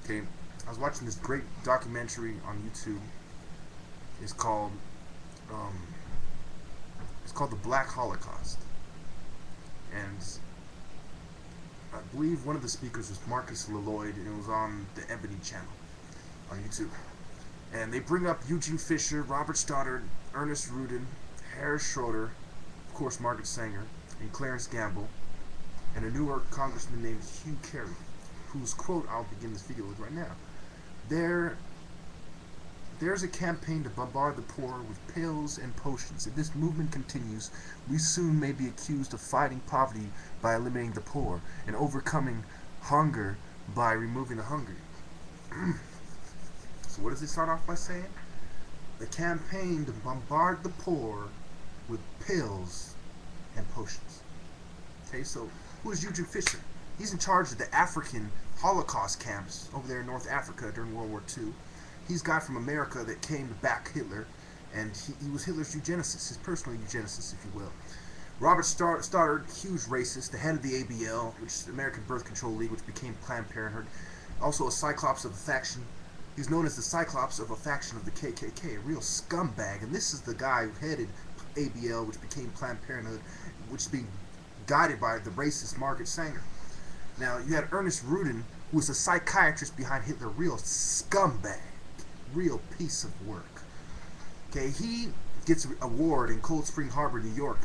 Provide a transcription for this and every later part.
Okay, I was watching this great documentary on YouTube. It's called um, it's called The Black Holocaust, and I believe one of the speakers was Marcus Lloyd, and it was on the Ebony channel on YouTube. And they bring up Eugene Fisher, Robert Stoddard, Ernst Rüdin, Harry Schroeder, of course Margaret Sanger, and Clarence Gamble, and a New York congressman named Hugh Carey, whose quote I'll begin this video with right now. There's a campaign to bombard the poor with pills and potions. If this movement continues, we soon may be accused of fighting poverty by eliminating the poor and overcoming hunger by removing the hungry. So what does it start off by saying? The campaign to bombard the poor with pills and potions. Okay, so who is Eugene Fisher? He's in charge of the African Holocaust camps over there in North Africa during World War II. He's a guy from America that came to back Hitler, and he was Hitler's eugenicist, his personal eugenicist, if you will. Robert Stoddard, huge racist, the head of the ABL, which is the American Birth Control League, which became Planned Parenthood, also a cyclops of a faction. He's known as the Cyclops of a faction of the KKK, a real scumbag, and this is the guy who headed ABL, which became Planned Parenthood, which is being guided by the racist Margaret Sanger. Now, you had Ernst Rüdin, who was a psychiatrist behind Hitler, real scumbag, real piece of work. Okay, he gets an award in Cold Spring Harbor, New York,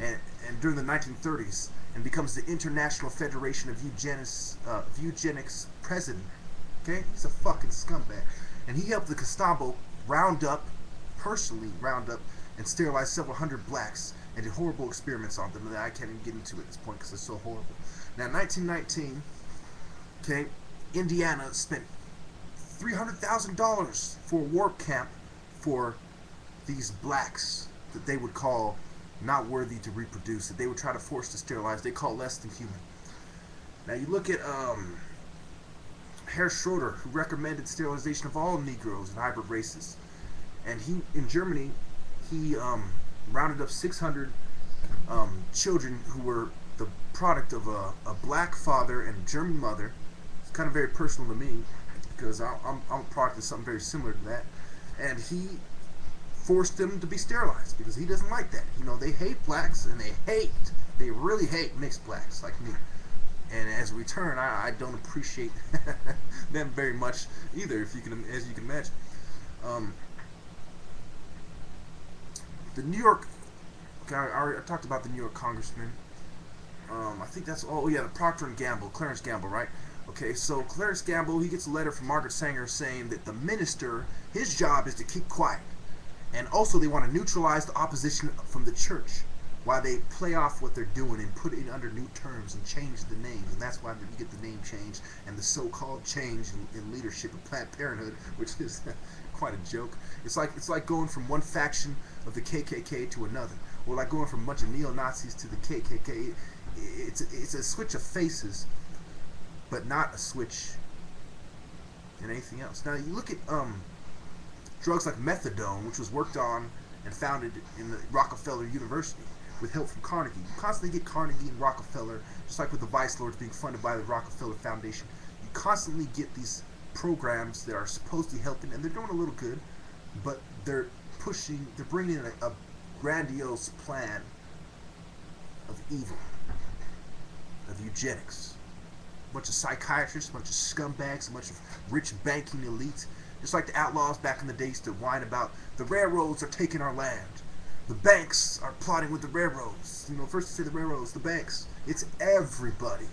and during the 1930s, and becomes the International Federation of Eugenics president. Okay, he's a fucking scumbag, and he helped the Gestapo personally round up, and sterilize several hundred blacks, and did horrible experiments on them that I can't even get into at this point because they're so horrible. Now, 1919, okay, Indiana spent $300,000 for a war camp for these blacks that they would call not worthy to reproduce, that they would try to force to sterilize. They call less than human. Now, you look at Herr Schroeder, who recommended sterilization of all Negroes and hybrid races, and he in Germany he rounded up 600 children who were the product of a black father and a German mother. It's kind of very personal to me because I'm a product of something very similar to that, and he forced them to be sterilized because he doesn't like that. You know, they hate blacks, and they really hate mixed blacks like me. And as a return, I don't appreciate them very much either, as you can imagine. The New York, okay, I talked about the New York congressman. I think that's all. Oh yeah, the Procter and Gamble, Clarence Gamble, right? Okay, so Clarence Gamble, he gets a letter from Margaret Sanger saying that the minister, his job is to keep quiet, and also they want to neutralize the opposition from the church while they play off what they're doing and put it under new terms and change the names, and that's why you get the name change and the so-called change in leadership of Planned Parenthood, which is quite a joke. It's like going from one faction of the KKK to another, or like going from a bunch of neo-Nazis to the KKK. It's a switch of faces, but not a switch in anything else. Now you look at drugs like methadone, which was worked on and founded in the Rockefeller University with help from Carnegie. You constantly get Carnegie and Rockefeller, just like with the Vice Lords being funded by the Rockefeller Foundation. You constantly get these programs that are supposed to be helping, and they're doing a little good, but they're bringing in a grandiose plan of evil, of eugenics. A bunch of psychiatrists, a bunch of scumbags, a bunch of rich banking elites, just like the outlaws back in the day used to whine about the railroads are taking our land. The banks are plotting with the railroads. You know, first you say the railroads, the banks. It's everybody.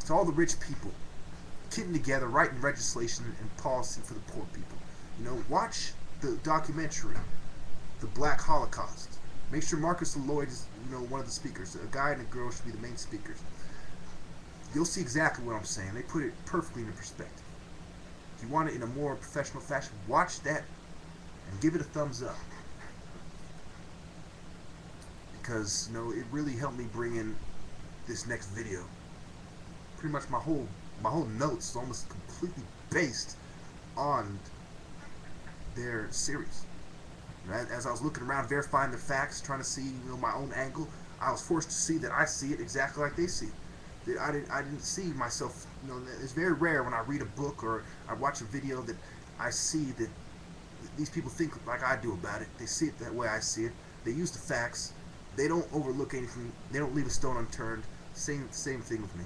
It's all the rich people getting together, writing legislation and policy for the poor people. You know, watch the documentary, The Black Holocaust. Make sure Marcus Lloyd is, you know, one of the speakers. A guy and a girl should be the main speakers. You'll see exactly what I'm saying. They put it perfectly into perspective. If you want it in a more professional fashion, watch that and give it a thumbs up. Because, you know, it really helped me bring in this next video. Pretty much my whole notes is almost completely based on their series. As I was looking around, verifying the facts, trying to see, you know, my own angle, I was forced to see that I see it exactly like they see it. I didn't see myself. You know, it's very rare when I read a book or I watch a video that I see that these people think like I do about it. They see it that way I see it. They use the facts. They don't overlook anything. They don't leave a stone unturned. Same thing with me.